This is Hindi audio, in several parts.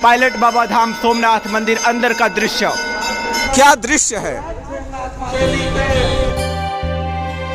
पायलट बाबा धाम सोमनाथ मंदिर अंदर का दृश्य। क्या दृश्य है।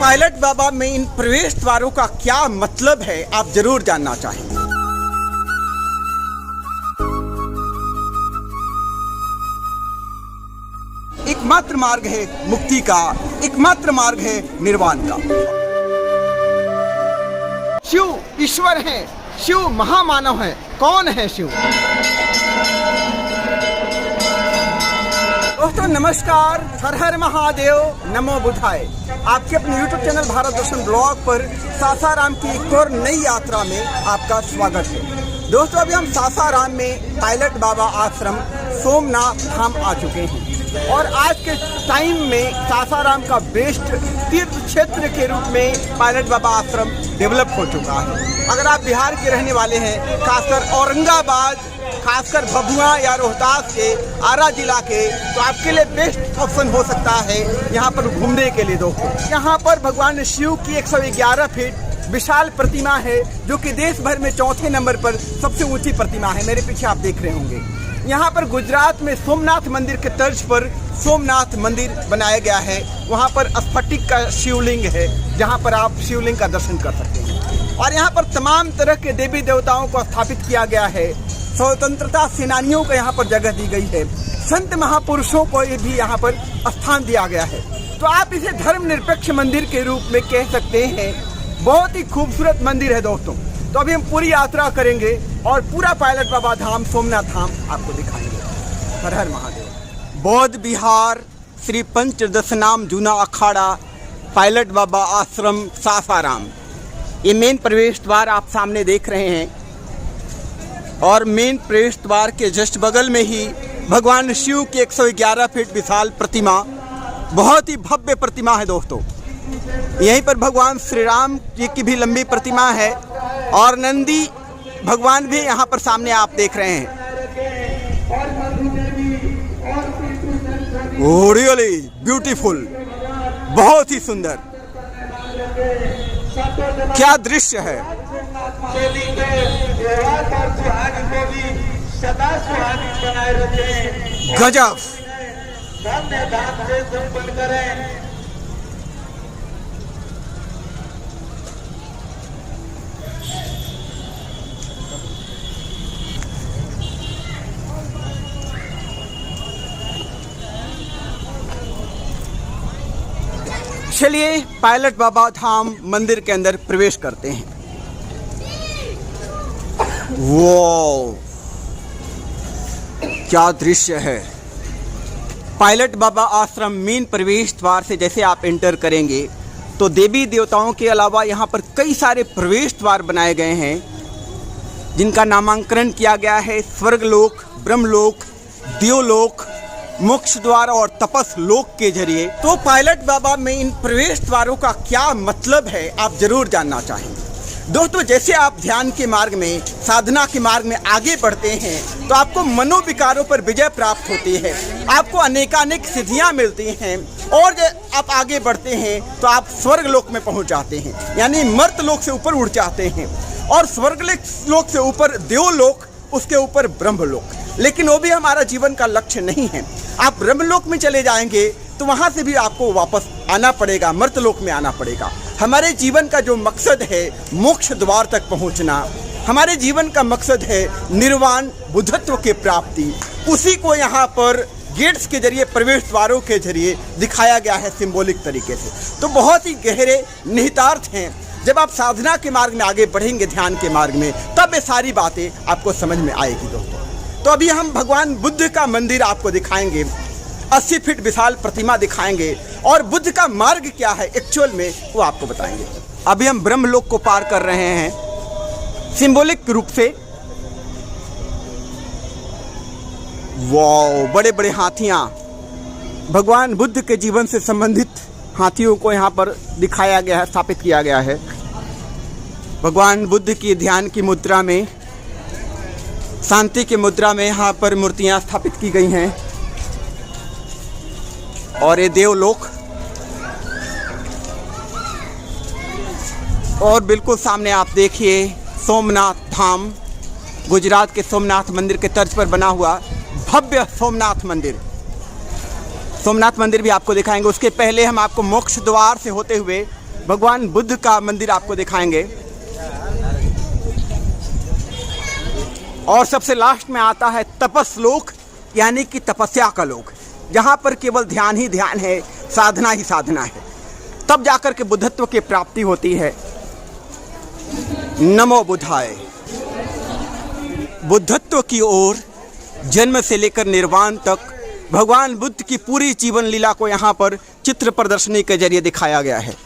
पायलट बाबा में इन प्रवेश द्वारों का क्या मतलब है, आप जरूर जानना चाहेंगे। एकमात्र मार्ग है मुक्ति का, एकमात्र मार्ग है निर्वाण का। शिव ईश्वर है, शिव महामानव है। कौन है शिव? दोस्तों नमस्कार, हर हर महादेव, नमो बुद्धाय। आपके अपने YouTube चैनल भारत दर्शन ब्लॉग पर सासाराम की एक और नई यात्रा में आपका स्वागत है। दोस्तों अभी हम सासाराम में पायलट बाबा आश्रम सोमनाथ धाम आ चुके हैं और आज के टाइम में सासाराम का बेस्ट तीर्थ क्षेत्र के रूप में पायलट बाबा आश्रम डेवलप हो चुका है। अगर आप बिहार के रहने वाले हैं, खासकर औरंगाबाद, खासकर भभुआ या रोहतास के, आरा जिला के, तो आपके लिए बेस्ट ऑप्शन हो सकता है यहाँ पर घूमने के लिए। दोस्तों यहाँ पर भगवान शिव की 111 फीट विशाल प्रतिमा है, जो कि देश भर में चौथे नंबर पर सबसे ऊंची प्रतिमा है। मेरे पीछे आप देख रहे होंगे। यहाँ पर गुजरात में सोमनाथ मंदिर के तर्ज पर सोमनाथ मंदिर बनाया गया है। वहाँ पर स्फटिक का शिवलिंग है, जहाँ पर आप शिवलिंग का दर्शन कर सकते हैं। और यहाँ पर तमाम तरह के देवी देवताओं को स्थापित किया गया है। स्वतंत्रता सेनानियों को यहाँ पर जगह दी गई है। संत महापुरुषों को भी यहाँ पर स्थान दिया गया है। तो आप इसे धर्मनिरपेक्ष मंदिर के रूप में कह सकते हैं। बहुत ही खूबसूरत मंदिर है दोस्तों। तो अभी हम पूरी यात्रा करेंगे और पूरा पायलट बाबा धाम सोमनाथ धाम आपको दिखाएंगे। हर हर महादेव। बौद्ध विहार श्री पंचदशनाम जूना अखाड़ा पायलट बाबा आश्रम सासाराम, ये मेन प्रवेश द्वार आप सामने देख रहे हैं। और मेन प्रवेश द्वार के जस्ट बगल में ही भगवान शिव की 111 फीट विशाल प्रतिमा, बहुत ही भव्य प्रतिमा है दोस्तों। यहीं पर भगवान श्री राम जी की भी लंबी प्रतिमा है और नंदी भगवान भी यहाँ पर सामने आप देख रहे हैं। रियली ब्यूटीफुल, बहुत ही सुंदर। क्या दृश्य है। गजब। चलिए पायलट बाबा धाम मंदिर के अंदर प्रवेश करते हैं। वो क्या दृश्य है। पायलट बाबा आश्रम मेन प्रवेश द्वार से जैसे आप एंटर करेंगे तो देवी देवताओं के अलावा यहाँ पर कई सारे प्रवेश द्वार बनाए गए हैं, जिनका नामांकन किया गया है स्वर्गलोक, ब्रह्मलोक, देवलोक, मोक्ष द्वार और तपस लोक के जरिए। तो पायलट बाबा में इन प्रवेश द्वारों का क्या मतलब है, आप जरूर जानना चाहेंगे। दोस्तों जैसे आप ध्यान के मार्ग में, साधना के मार्ग में आगे बढ़ते हैं तो आपको मनोविकारों पर विजय प्राप्त होती है, आपको अनेकानेक सिद्धियां मिलती हैं। और जब आप आगे बढ़ते हैं तो आप स्वर्ग लोक में पहुंच जाते हैं, यानी मर्त लोक से ऊपर उड़ जाते हैं। और स्वर्ग लोक से ऊपर देवलोक, उसके ऊपर ब्रह्मलोक। लेकिन वो भी हमारा जीवन का लक्ष्य नहीं है। आप ब्रह्मलोक में चले जाएंगे तो वहाँ से भी आपको वापस आना पड़ेगा, मर्तलोक में आना पड़ेगा। हमारे जीवन का जो मकसद है मोक्ष द्वार तक पहुँचना, हमारे जीवन का मकसद है निर्वाण, बुद्धत्व की प्राप्ति। उसी को यहाँ पर गेट्स के जरिए, प्रवेश द्वारों के जरिए दिखाया गया है सिंबॉलिक तरीके से। तो बहुत ही गहरे निहितार्थ हैं। जब आप साधना के मार्ग में आगे बढ़ेंगे, ध्यान के मार्ग में, तब ये सारी बातें आपको समझ में आएगी दोस्तों। तो अभी हम भगवान बुद्ध का मंदिर आपको दिखाएंगे, 80 फीट विशाल प्रतिमा दिखाएंगे और बुद्ध का मार्ग क्या है एक्चुअल में वो आपको बताएंगे। अभी हम ब्रह्मलोक को पार कर रहे हैं सिंबॉलिक रूप से। वाओ, बड़े बड़े हाथियां, भगवान बुद्ध के जीवन से संबंधित हाथियों को यहाँ पर दिखाया गया है, स्थापित किया गया है। भगवान बुद्ध की ध्यान की मुद्रा में, शांति की मुद्रा में यहाँ पर मूर्तियाँ स्थापित की गई हैं। और ये देवलोक, और बिल्कुल सामने आप देखिए सोमनाथ धाम, गुजरात के सोमनाथ मंदिर के तर्ज पर बना हुआ भव्य सोमनाथ मंदिर। सोमनाथ मंदिर भी आपको दिखाएंगे। उसके पहले हम आपको मोक्ष द्वार से होते हुए भगवान बुद्ध का मंदिर आपको दिखाएंगे। और सबसे लास्ट में आता है तपस्लोक, यानी कि तपस्या का लोक, जहाँ पर केवल ध्यान ही ध्यान है, साधना ही साधना है, तब जाकर के बुद्धत्व की प्राप्ति होती है। नमो बुद्धाय। बुद्धत्व की ओर जन्म से लेकर निर्वाण तक भगवान बुद्ध की पूरी जीवन लीला को यहाँ पर चित्र प्रदर्शनी के जरिए दिखाया गया है।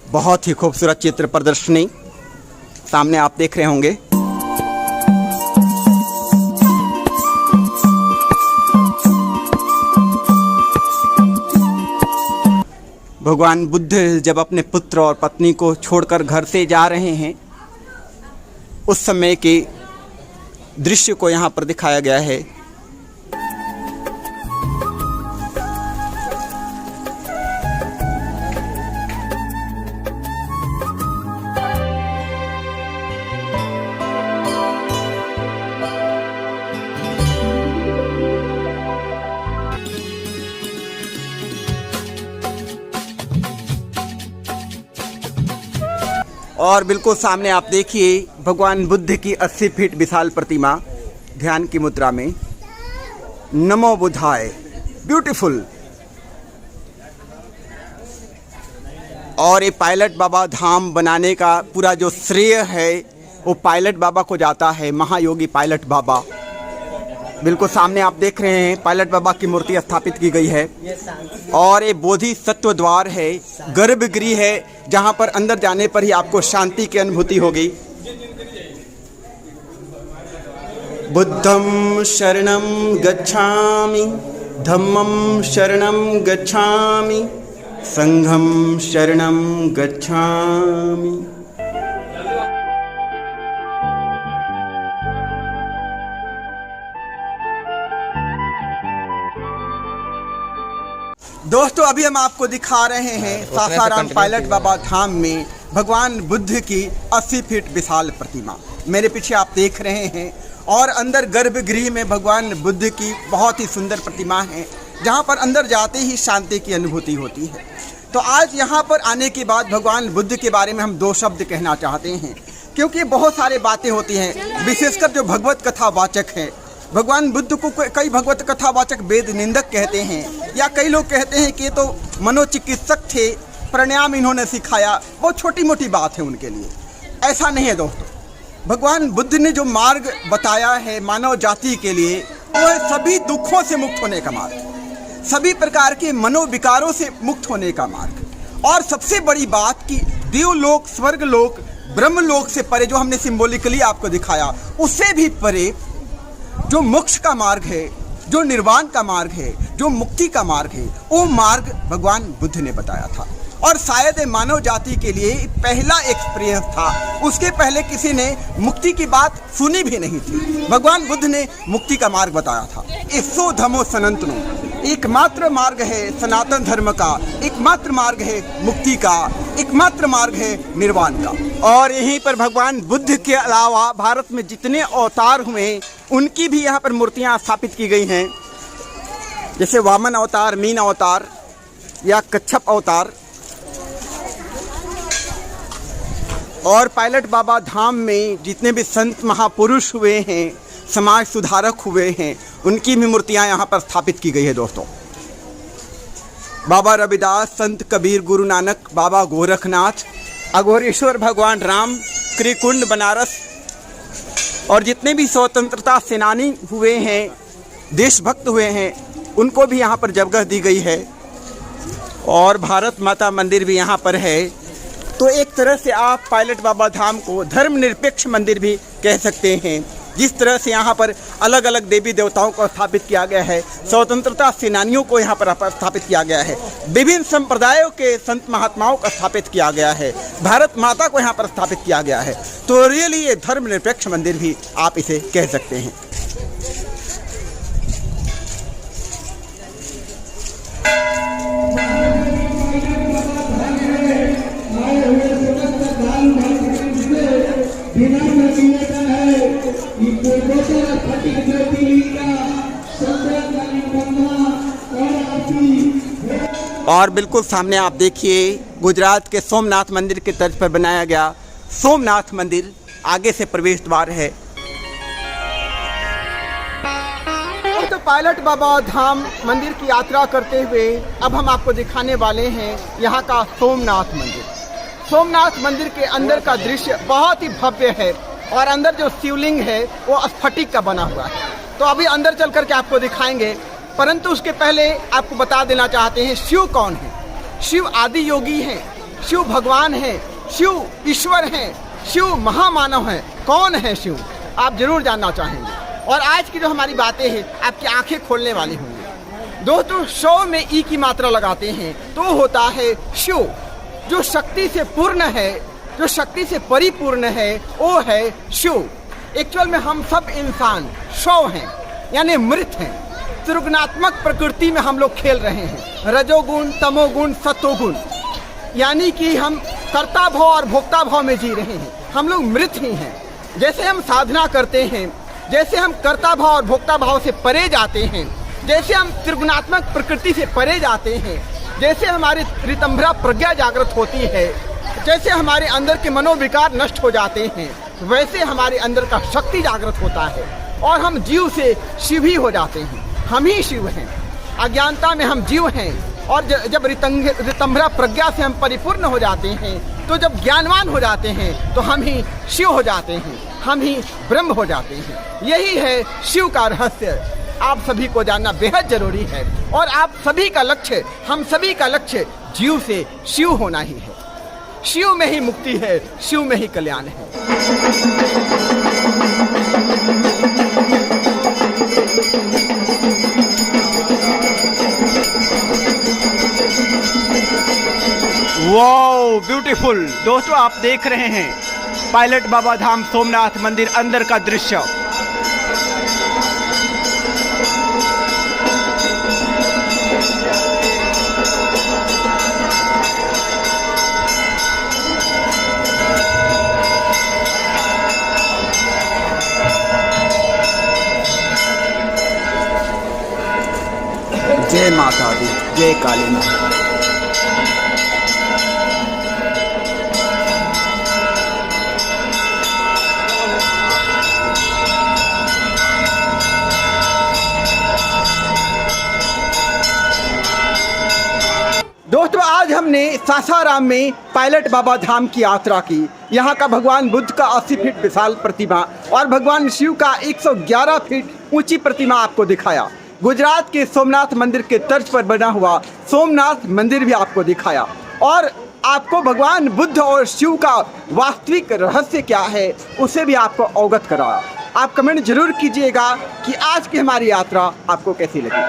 बहुत ही खूबसूरत चित्र प्रदर्शनी सामने आप देख रहे होंगे। भगवान बुद्ध जब अपने पुत्र और पत्नी को छोड़कर घर से जा रहे हैं, उस समय के दृश्य को यहाँ पर दिखाया गया है। और बिल्कुल सामने आप देखिए भगवान बुद्ध की 80 फीट विशाल प्रतिमा ध्यान की मुद्रा में। नमो बुद्धाय, ब्यूटीफुल। और ये पायलट बाबा धाम बनाने का पूरा जो श्रेय है वो पायलट बाबा को जाता है, महायोगी पायलट बाबा। बिल्कुल सामने आप देख रहे हैं पायलट बाबा की मूर्ति स्थापित की गई है। और ये बोधिसत्व द्वार है, गर्भगृह है, जहाँ पर अंदर जाने पर ही आपको शांति की अनुभूति होगी। बुद्धं शरणं गच्छामि, धम्मं शरणं गच्छामि, संघं शरणं गच्छामि। दोस्तों अभी हम आपको दिखा रहे हैं सासाराम पायलट बाबा धाम में भगवान बुद्ध की 80 फीट विशाल प्रतिमा मेरे पीछे आप देख रहे हैं। और अंदर गर्भगृह में भगवान बुद्ध की बहुत ही सुंदर प्रतिमा है, जहां पर अंदर जाते ही शांति की अनुभूति होती है। तो आज यहां पर आने के बाद भगवान बुद्ध के बारे में हम 2 शब्द कहना चाहते हैं, क्योंकि बहुत सारी बातें होती हैं, विशेषकर जो भगवत कथा वाचक हैं। भगवान बुद्ध को कई भगवत कथावाचक वेद निंदक कहते हैं, या कई लोग कहते हैं कि ये तो मनोचिकित्सक थे, प्राणायाम इन्होंने सिखाया, वो छोटी मोटी बात है उनके लिए। ऐसा नहीं है दोस्तों। भगवान बुद्ध ने जो मार्ग बताया है मानव जाति के लिए, वो है सभी दुखों से मुक्त होने का मार्ग, सभी प्रकार के मनोविकारों से मुक्त होने का मार्ग। और सबसे बड़ी बात कि देवलोक, स्वर्गलोक, ब्रह्मलोक से परे, जो हमने सिंबॉलिकली आपको दिखाया, उससे भी परे जो मोक्ष का मार्ग है, जो निर्वाण का मार्ग है, जो मुक्ति का मार्ग है, वो मार्ग भगवान बुद्ध ने बताया था। और शायद मानव जाति के लिए पहला एक्सपीरियंस था। उसके पहले किसी ने मुक्ति की बात सुनी भी नहीं थी। भगवान बुद्ध ने मुक्ति का मार्ग बताया था। इसो धमो सनातनो, एकमात्र मार्ग है सनातन धर्म का, एकमात्र मार्ग है मुक्ति का, एकमात्र मार्ग है निर्वाण का। और यहीं पर भगवान बुद्ध के अलावा भारत में जितने अवतार हुए उनकी भी यहाँ पर मूर्तियाँ स्थापित की गई हैं, जैसे वामन अवतार, मीन अवतार या कच्छप अवतार। और पायलट बाबा धाम में जितने भी संत महापुरुष हुए हैं, समाज सुधारक हुए हैं, उनकी भी मूर्तियाँ यहाँ पर स्थापित की गई है दोस्तों। बाबा रविदास, संत कबीर, गुरु नानक, बाबा गोरखनाथ, अघोरेश्वर भगवान राम, कृकुंड बनारस, और जितने भी स्वतंत्रता सेनानी हुए हैं, देशभक्त हुए हैं, उनको भी यहाँ पर जगह दी गई है। और भारत माता मंदिर भी यहाँ पर है। तो एक तरह से आप पायलट बाबा धाम को धर्मनिरपेक्ष मंदिर भी कह सकते हैं। जिस तरह से यहाँ पर अलग अलग देवी देवताओं को स्थापित किया गया है, स्वतंत्रता सेनानियों को यहाँ पर स्थापित किया गया है, विभिन्न संप्रदायों के संत महात्माओं को स्थापित किया गया है, भारत माता को यहाँ पर स्थापित किया गया है। तो रियली ये धर्मनिरपेक्ष मंदिर भी आप इसे कह सकते हैं। और बिल्कुल सामने आप देखिए गुजरात के सोमनाथ मंदिर के तर्ज पर बनाया गया सोमनाथ मंदिर, आगे से प्रवेश द्वार है। तो पायलट बाबा धाम मंदिर की यात्रा करते हुए अब हम आपको दिखाने वाले हैं यहाँ का सोमनाथ मंदिर। सोमनाथ मंदिर के अंदर का दृश्य बहुत ही भव्य है और अंदर जो शिवलिंग है वो स्फटिक का बना हुआ है। तो अभी अंदर चल करके आपको दिखाएंगे, परंतु उसके पहले आपको बता देना चाहते हैं शिव कौन है। शिव आदि योगी हैं, शिव भगवान हैं, शिव ईश्वर हैं, शिव महामानव हैं। कौन है शिव, आप जरूर जानना चाहेंगे। और आज की जो हमारी बातें हैं आपकी आंखें खोलने वाली होंगी। दोस्तों, 100 में ई की मात्रा लगाते हैं तो होता है शिव। जो शक्ति से पूर्ण है, जो शक्ति से परिपूर्ण है, वो है शिव। एक्चुअल में हम सब इंसान शव हैं, यानी मृत हैं। त्रिगुणात्मक प्रकृति में हम लोग खेल रहे हैं, रजोगुण, तमोगुण, सत्वगुण, यानी कि हम कर्ता भाव और भोक्ता भाव में जी रहे हैं। हम लोग मृत ही हैं। जैसे हम साधना करते हैं, जैसे हम कर्ता भाव और भोक्ता भाव से परे जाते हैं, जैसे हम त्रिगुणात्मक प्रकृति से परे जाते हैं, जैसे हमारी ऋतंभरा प्रज्ञा जागृत होती है, जैसे हमारे अंदर के मनोविकार नष्ट हो जाते हैं, वैसे हमारे अंदर का शक्ति जागृत होता है और हम जीव से शिव ही हो जाते हैं। हम ही शिव हैं। अज्ञानता में हम जीव हैं और जब ऋतंभरा प्रज्ञा से हम परिपूर्ण हो जाते हैं, तो जब ज्ञानवान हो जाते हैं तो हम ही शिव हो जाते हैं, हम ही ब्रह्म हो जाते हैं। यही है शिव का रहस्य। आप सभी को जानना बेहद जरूरी है और आप सभी का लक्ष्य, हम सभी का लक्ष्य जीव से शिव होना ही है। शिव में ही मुक्ति है, शिव में ही कल्याण है। Wow, beautiful. दोस्तों, आप देख रहे हैं पायलट बाबा धाम सोमनाथ मंदिर अंदर का दृश्य। जय माता दी, जय काली माता। दोस्तों, आज हमने सासाराम में पायलट बाबा धाम की यात्रा की। यहाँ का भगवान बुद्ध का 80 फीट विशाल प्रतिमा और भगवान शिव का 111 फीट ऊंची प्रतिमा आपको दिखाया। गुजरात के सोमनाथ मंदिर के तर्ज पर बना हुआ सोमनाथ मंदिर भी आपको दिखाया और आपको भगवान बुद्ध और शिव का वास्तविक रहस्य क्या है उसे भी आपको अवगत कराया। आप कमेंट जरूर कीजिएगा कि आज की हमारी यात्रा आपको कैसी लगी।